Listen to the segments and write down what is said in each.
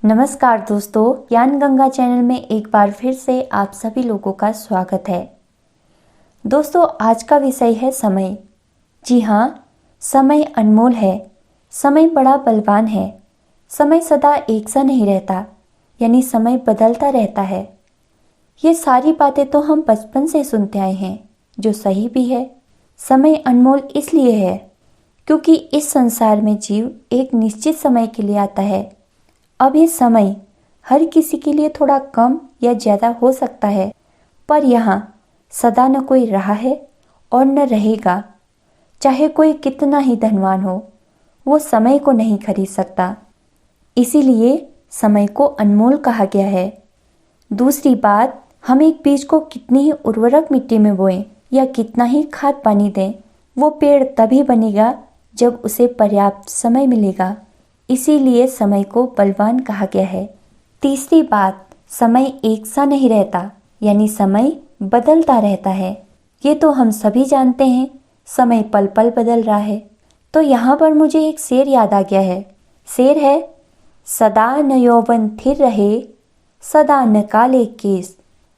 नमस्कार दोस्तों, ज्ञान गंगा चैनल में एक बार फिर से आप सभी लोगों का स्वागत है। दोस्तों, आज का विषय है समय। जी हाँ, समय अनमोल है। समय बड़ा बलवान है। समय सदा एक सा नहीं रहता, यानी समय बदलता रहता है। ये सारी बातें तो हम बचपन से सुनते आए हैं, जो सही भी है। समय अनमोल इसलिए है क्योंकि इस संसार में जीव एक निश्चित समय के लिए आता है। अब ये समय हर किसी के लिए थोड़ा कम या ज़्यादा हो सकता है, पर यहाँ सदा न कोई रहा है और न रहेगा। चाहे कोई कितना ही धनवान हो, वो समय को नहीं खरीद सकता। इसीलिए समय को अनमोल कहा गया है। दूसरी बात, हम एक बीज को कितनी ही उर्वरक मिट्टी में बोएं या कितना ही खाद पानी दें, वो पेड़ तभी बनेगा जब उसे पर्याप्त समय मिलेगा। इसीलिए समय को बलवान कहा गया है। तीसरी बात, समय एक सा नहीं रहता, यानी समय बदलता रहता है। ये तो हम सभी जानते हैं, समय पल पल बदल रहा है। तो यहाँ पर मुझे एक शेर याद आ गया है। शेर है, सदा न यौवन थिर रहे, सदा न काले केस,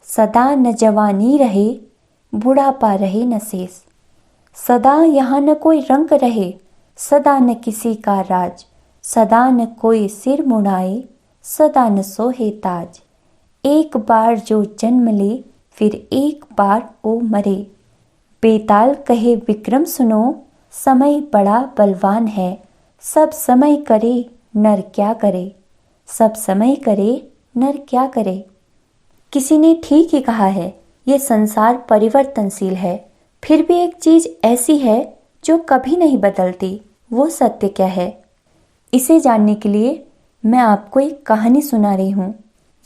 सदा न जवानी रहे, बुढ़ापा रहे न शेष। सदा यहाँ न कोई रंग रहे, सदा न किसी का राज, सदा न कोई सिर मुड़ाए, सदा न सोहे ताज। एक बार जो जन्म ले, फिर एक बार ओ मरे। बेताल कहे विक्रम सुनो, समय बड़ा बलवान है। सब समय करे नर क्या करे, सब समय करे नर क्या करे। किसी ने ठीक ही कहा है, ये संसार परिवर्तनशील है। फिर भी एक चीज ऐसी है जो कभी नहीं बदलती। वो सत्य क्या है? इसे जानने के लिए मैं आपको एक कहानी सुना रही हूँ।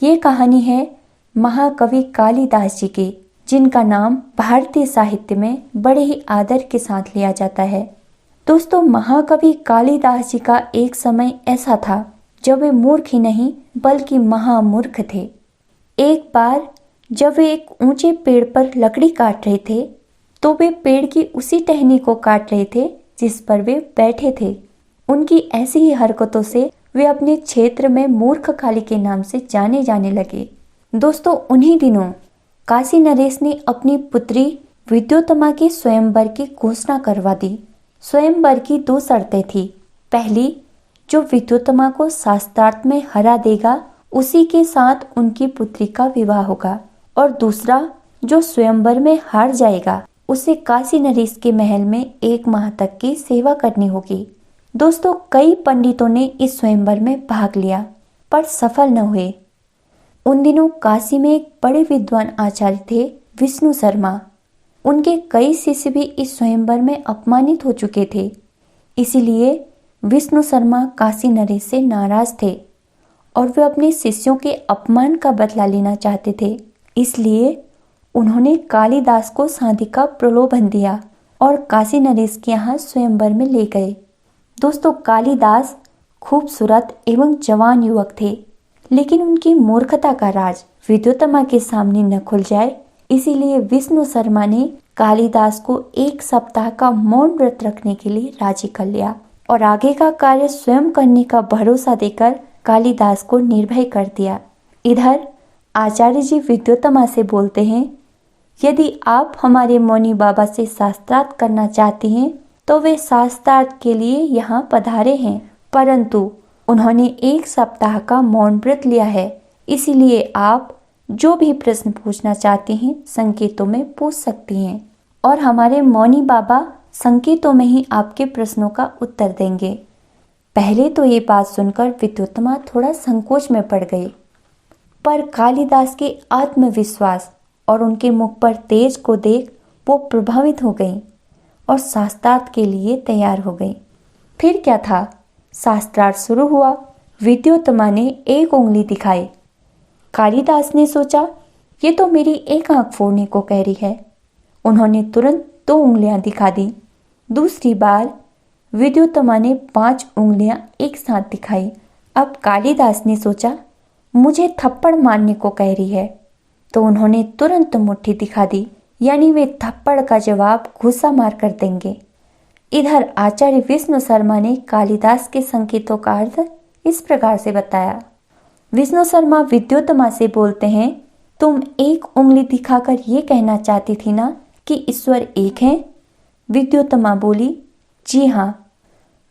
ये कहानी है महाकवि कालिदास जी की, जिनका नाम भारतीय साहित्य में बड़े ही आदर के साथ लिया जाता है। दोस्तों, महाकवि कालिदास जी का एक समय ऐसा था जब वे मूर्ख ही नहीं बल्कि महामूर्ख थे। एक बार जब वे एक ऊंचे पेड़ पर लकड़ी काट रहे थे, तो वे पेड़ की उसी टहनी को काट रहे थे जिस पर वे बैठे थे। उनकी ऐसी ही हरकतों से वे अपने क्षेत्र में मूर्ख काली के नाम से जाने जाने लगे। दोस्तों, उन्हीं दिनों काशी नरेश ने अपनी पुत्री विद्योत्तमा के स्वयंवर की घोषणा करवा दी। स्वयंवर की दो शर्तें थी। पहली, जो विद्योत्तमा को शास्त्रार्थ में हरा देगा, उसी के साथ उनकी पुत्री का विवाह होगा। और दूसरा, जो स्वयंवर में हार जाएगा, उसे काशी नरेश के महल में 1 माह तक की सेवा करनी होगी। दोस्तों, कई पंडितों ने इस स्वयंवर में भाग लिया, पर सफल न हुए। उन दिनों काशी में एक बड़े विद्वान आचार्य थे, विष्णु शर्मा। उनके कई शिष्य भी इस स्वयंवर में अपमानित हो चुके थे। इसीलिए विष्णु शर्मा काशी नरेश से नाराज थे और वे अपने शिष्यों के अपमान का बदला लेना चाहते थे। इसलिए उन्होंने कालिदास को शादी का प्रलोभन दिया और काशी नरेश के यहाँ स्वयंवर में ले गए। दोस्तों, कालिदास खूबसूरत एवं जवान युवक थे, लेकिन उनकी मूर्खता का राज विद्योत्तमा के सामने न खुल जाए, इसीलिए विष्णु शर्मा ने कालिदास को 1 सप्ताह का मौन व्रत रखने के लिए राजी कर लिया और आगे का कार्य स्वयं करने का भरोसा देकर कालिदास को निर्भय कर दिया। इधर आचार्य जी विद्योत्तमा से बोलते हैं, यदि आप हमारे मौनी बाबा से शास्त्रार्थ करना चाहती हैं तो वे शास्त्रार्थ के लिए यहाँ पधारे हैं, परंतु उन्होंने 1 सप्ताह का मौन व्रत लिया है। इसीलिए आप जो भी प्रश्न पूछना चाहती हैं संकेतों में पूछ सकती हैं और हमारे मौनी बाबा संकेतों में ही आपके प्रश्नों का उत्तर देंगे। पहले तो ये बात सुनकर विद्योत्तमा थोड़ा संकोच में पड़ गई, पर कालिदास के आत्मविश्वास और उनके मुख पर तेज को देख वो प्रभावित हो गई और शास्त्रार्थ के लिए तैयार हो गई। फिर क्या था, शास्त्रार्थ शुरू हुआ। विद्योत्तमा ने 1 उंगली दिखाई। कालिदास ने सोचा, ये तो मेरी 1 आंख फोड़ने को कह रही है। उन्होंने तुरंत 2 उंगलियां दिखा दी। दूसरी बार विद्योत्तमा ने 5 उंगलियां एक साथ दिखाई। अब कालिदास ने सोचा, मुझे थप्पड़ मारने को कह रही है, तो उन्होंने तुरंत मुट्ठी दिखा दी, यानी वे थप्पड़ का जवाब घूसा मार कर देंगे। इधर आचार्य विष्णु शर्मा ने कालिदास के संकेतों का अर्थ इस प्रकार से बताया, विष्णु शर्मा विद्योत्तमा से बोलते हैं, तुम एक उंगली दिखाकर ये कहना चाहती थी ना कि ईश्वर एक है? विद्योत्तमा बोली, जी हाँ।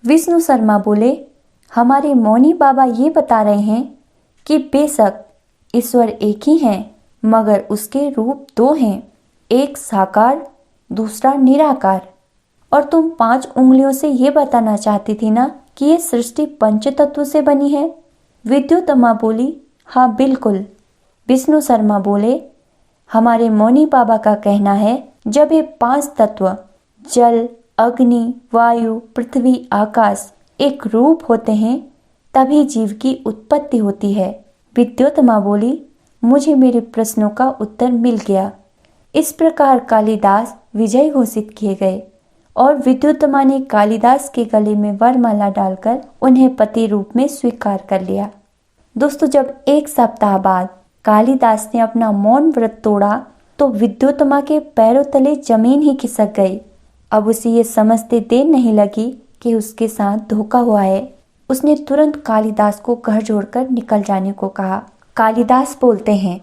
विष्णु शर्मा बोले, हमारे मौनी बाबा ये बता रहे हैं कि बेशक ईश्वर एक ही है, मगर उसके रूप दो हैं, एक साकार दूसरा निराकार। और तुम 5 उंगलियों से ये बताना चाहती थी ना कि ये सृष्टि पंच तत्व से बनी है? विद्योत्तमा बोली, हाँ बिल्कुल। विष्णु शर्मा बोले, हमारे मौनी बाबा का कहना है जब ये 5 तत्व जल, अग्नि, वायु, पृथ्वी, आकाश एक रूप होते हैं तभी जीव की उत्पत्ति होती है। विद्योत्तमा बोली, मुझे मेरे प्रश्नों का उत्तर मिल गया। इस प्रकार कालिदास विजयी घोषित किए गए और विद्योत्तमा ने कालिदास के गले में वरमाला डालकर उन्हें पति रूप में स्वीकार कर लिया। दोस्तों, जब 1 सप्ताह बाद कालिदास ने अपना मौन व्रत तोड़ा तो विद्योत्तमा के पैरों तले जमीन ही खिसक गई। अब उसे ये समझते देर नहीं लगी कि उसके साथ धोखा हुआ है। उसने तुरंत कालिदास को घर छोड़कर निकल जाने को कहा। कालिदास बोलते हैं,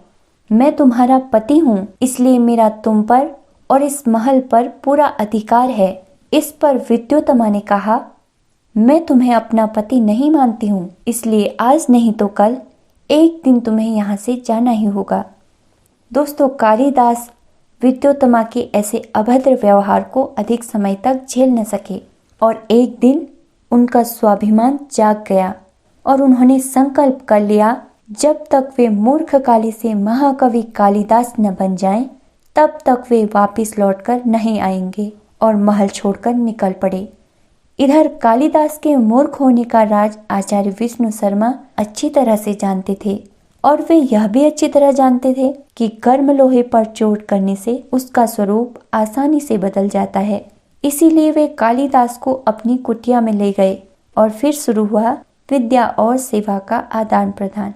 मैं तुम्हारा पति हूँ, इसलिए मेरा तुम पर और इस महल पर पूरा अधिकार है। इस पर विद्योत्तमा ने कहा, मैं तुम्हें अपना पति नहीं मानती हूँ, इसलिए आज नहीं तो कल एक दिन तुम्हें यहाँ से जाना ही होगा। दोस्तों, कालिदास विद्योत्तमा के ऐसे अभद्र व्यवहार को अधिक समय तक झेल न सके और एक दिन उनका स्वाभिमान जाग गया और उन्होंने संकल्प कर लिया, जब तक वे मूर्ख काली से महाकवि कालिदास न बन जाएं, तब तक वे वापस लौटकर नहीं आएंगे और महल छोड़कर निकल पड़े। इधर कालिदास के मूर्ख होने का राज आचार्य विष्णु शर्मा अच्छी तरह से जानते थे और वे यह भी अच्छी तरह जानते थे कि गर्म लोहे पर चोट करने से उसका स्वरूप आसानी से बदल जाता है। इसीलिए वे कालिदास को अपनी कुटिया में ले गए और फिर शुरू हुआ विद्या और सेवा का आदान प्रदान।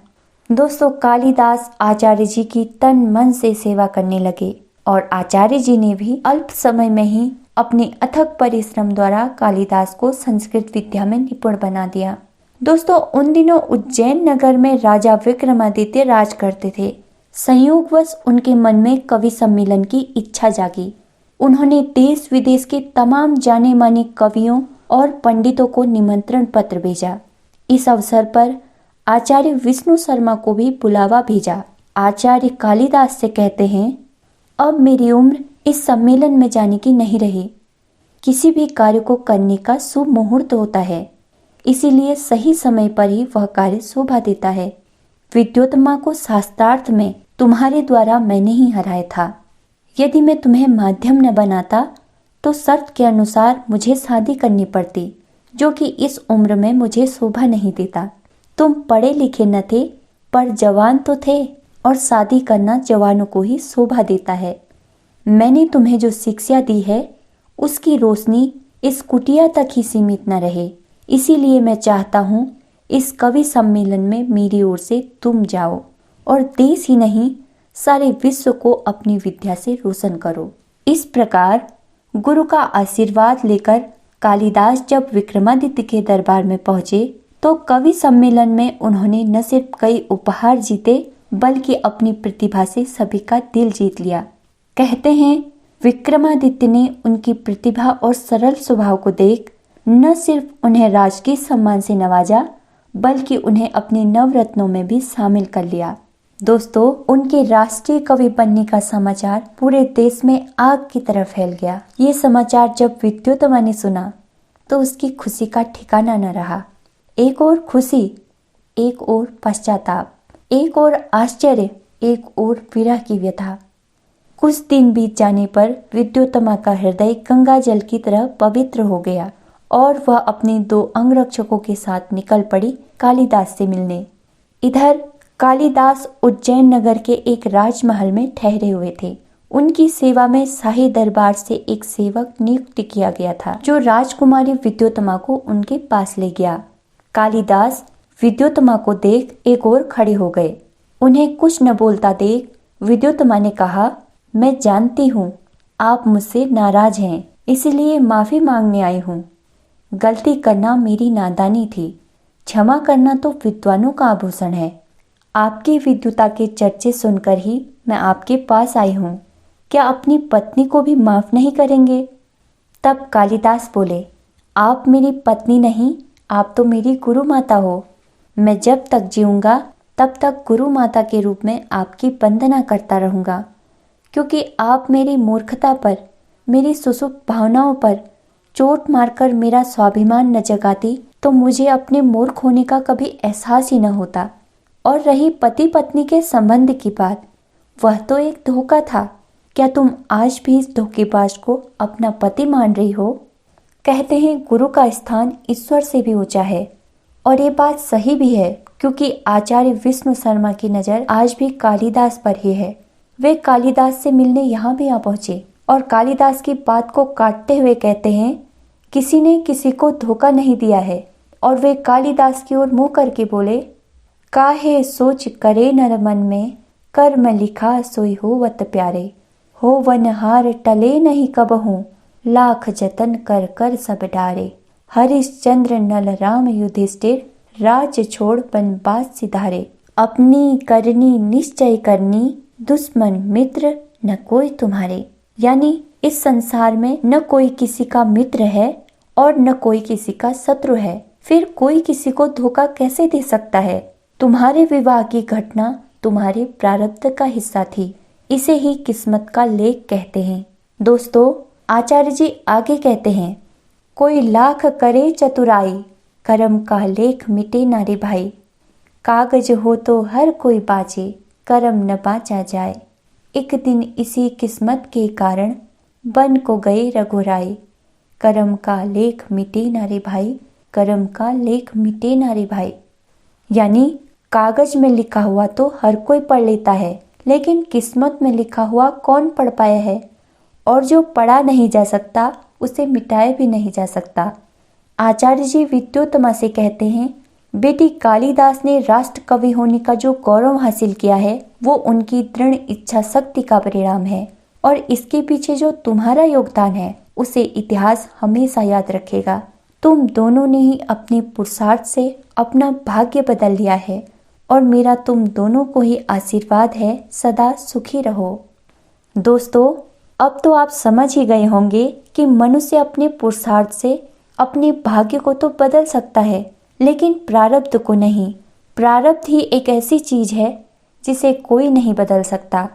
दोस्तों, कालिदास आचार्य जी की तन मन से सेवा करने लगे और आचार्य जी ने भी अल्प समय में ही अपने अथक परिश्रम द्वारा कालिदास को संस्कृत विद्या में निपुण बना दिया। दोस्तों, उन दिनों उज्जैन नगर में राजा विक्रमादित्य राज करते थे। संयोगवश उनके मन में कवि सम्मेलन की इच्छा जागी। उन्होंने देश विदेश के तमाम जाने माने कवियों और पंडितों को निमंत्रण पत्र भेजा। इस अवसर पर आचार्य विष्णु शर्मा को भी बुलावा भेजा। आचार्य कालिदास से कहते हैं, अब मेरी उम्र इस सम्मेलन में जाने की नहीं रही। किसी भी कार्य को करने का शुभ मुहूर्त होता है, इसीलिए सही समय पर ही वह कार्य शोभा देता है। विद्योत्तमा को शास्त्रार्थ में तुम्हारे द्वारा मैंने ही हराया था। यदि मैं तुम्हें माध्यम न बनाता तो शर्त के अनुसार मुझे शादी करनी पड़ती, जो कि इस उम्र में मुझे शोभा नहीं देता। तुम पढ़े लिखे न थे, पर जवान तो थे और शादी करना जवानों को ही शोभा देता है। मैंने तुम्हें जो शिक्षा दी है उसकी रोशनी इस कुटिया तक ही सीमित न रहे। इसीलिए मैं चाहता हूँ इस कवि सम्मेलन में मेरी ओर से तुम जाओ और देश ही नहीं सारे विश्व को अपनी विद्या से रोशन करो। इस प्रकार गुरु का आशीर्वाद लेकर कालिदास जब विक्रमादित्य के दरबार में पहुंचे तो कवि सम्मेलन में उन्होंने न सिर्फ कई उपहार जीते बल्कि अपनी प्रतिभा से सभी का दिल जीत लिया। कहते हैं, विक्रमादित्य ने उनकी प्रतिभा और सरल स्वभाव को देख न सिर्फ उन्हें राजकीय सम्मान से नवाजा बल्कि उन्हें अपने नवरत्नों में भी शामिल कर लिया। दोस्तों, उनके राष्ट्रीय कवि बनने का समाचार पूरे देश में आग की तरह फैल गया। ये समाचार जब विद्योत्तमा ने सुना तो उसकी खुशी का ठिकाना न रहा। एक ओर खुशी, एक ओर पश्चाताप, एक ओर आश्चर्य, एक ओर विरह की व्यथा। कुछ दिन बीत जाने पर विद्योत्तमा का हृदय गंगा जल की तरह पवित्र हो गया और वह अपने 2 अंगरक्षकों के साथ निकल पड़ी कालिदास से मिलने। इधर कालिदास उज्जैन नगर के एक राजमहल में ठहरे हुए थे। उनकी सेवा में शाही दरबार से एक सेवक नियुक्त किया गया था, जो राजकुमारी विद्योत्तमा को उनके पास ले गया। कालिदास विद्योत्तमा को देख एक ओर खड़े हो गए। उन्हें कुछ न बोलता देख विद्योत्तमा ने कहा, मैं जानती हूँ आप मुझसे नाराज हैं, इसलिए माफी मांगने आई हूँ। गलती करना मेरी नादानी थी, क्षमा करना तो विद्वानों का आभूषण है। आपकी विद्युता के चर्चे सुनकर ही मैं आपके पास आई हूँ। क्या अपनी पत्नी को भी माफ नहीं करेंगे? तब कालिदास बोले, आप मेरी पत्नी नहीं, आप तो मेरी गुरु माता हो। मैं जब तक जीऊंगा तब तक गुरु माता के रूप में आपकी वंदना करता रहूंगा, क्योंकि आप मेरी मूर्खता पर, मेरी सुसुप्त भावनाओं पर चोट मारकर मेरा स्वाभिमान न जगाती तो मुझे अपने मूर्ख होने का कभी एहसास ही न होता। और रही पति पत्नी के संबंध की बात, वह तो एक धोखा था। क्या तुम आज भी इस धोखेबाज को अपना पति मान रही हो? कहते हैं गुरु का स्थान ईश्वर से भी ऊंचा है, और ये बात सही भी है, क्योंकि आचार्य विष्णु शर्मा की नज़र आज भी कालिदास पर ही है। वे कालिदास से मिलने यहाँ भी आ पहुंचे और कालिदास की बात को काटते हुए कहते हैं, किसी ने किसी को धोखा नहीं दिया है। और वे कालिदास की ओर मुंह करके बोले, काहे सोच करे नर मन में, कर्म लिखा सोई होवत प्यारे। हो वनहार टले नहीं कबहूँ, लाख जतन कर कर सब डारे। हरिश्चंद्र नल राम युधिष्ठिर, राज छोड़ वनवास सिधारे। अपनी करनी निश्चय करनी, दुश्मन मित्र न कोई तुम्हारे। यानी इस संसार में न कोई किसी का मित्र है और न कोई किसी का शत्रु है, फिर कोई किसी को धोखा कैसे दे सकता है? तुम्हारे विवाह की घटना तुम्हारे प्रारब्ध का हिस्सा थी, इसे ही किस्मत का लेख कहते हैं। दोस्तों, आचार्य जी आगे कहते हैं, कोई लाख करे चतुराई, कर्म का लेख मिटे ना रे भाई। कागज हो तो हर कोई बाँचे, कर्म न बाँचा जाए। एक दिन इसी किस्मत के कारण बन को गए रघुराई। कर्म का लेख मिटे ना रे भाई, कर्म का लेख मिटे ना रे भाई। यानी कागज में लिखा हुआ तो हर कोई पढ़ लेता है, लेकिन किस्मत में लिखा हुआ कौन पढ़ पाया है? और जो पढ़ा नहीं जा सकता उसे मिटाया भी नहीं जा सकता। आचार्य जी विद्योत्तमा से कहते हैं, बेटी कालिदास ने राष्ट्र कवि होने का जो गौरव हासिल किया है वो उनकी दृढ़ इच्छा शक्ति का परिणाम है, और इसके पीछे जो तुम्हारा योगदान है उसे इतिहास हमेशा याद रखेगा। तुम दोनों ने ही अपने पुरुषार्थ से अपना भाग्य बदल लिया है, और मेरा तुम दोनों को ही आशीर्वाद है, सदा सुखी रहो। दोस्तों, अब तो आप समझ ही गए होंगे कि मनुष्य अपने पुरुषार्थ से अपने भाग्य को तो बदल सकता है, लेकिन प्रारब्ध को नहीं। प्रारब्ध ही एक ऐसी चीज है जिसे कोई नहीं बदल सकता।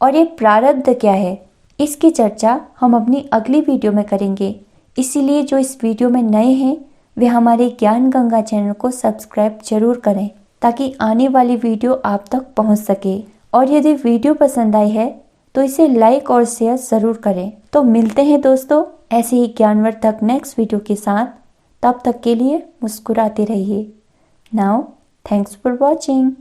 और ये प्रारब्ध क्या है, इसकी चर्चा हम अपनी अगली वीडियो में करेंगे। इसीलिए जो इस वीडियो में नए हैं वे हमारे ज्ञान गंगा चैनल को सब्सक्राइब जरूर करें, ताकि आने वाली वीडियो आप तक पहुंच सके। और यदि वीडियो पसंद आई है तो इसे लाइक और शेयर ज़रूर करें। तो मिलते हैं दोस्तों ऐसे ही ज्ञानवर्धक नेक्स्ट वीडियो के साथ। तब तक के लिए मुस्कुराते रहिए। Now thanks for watching.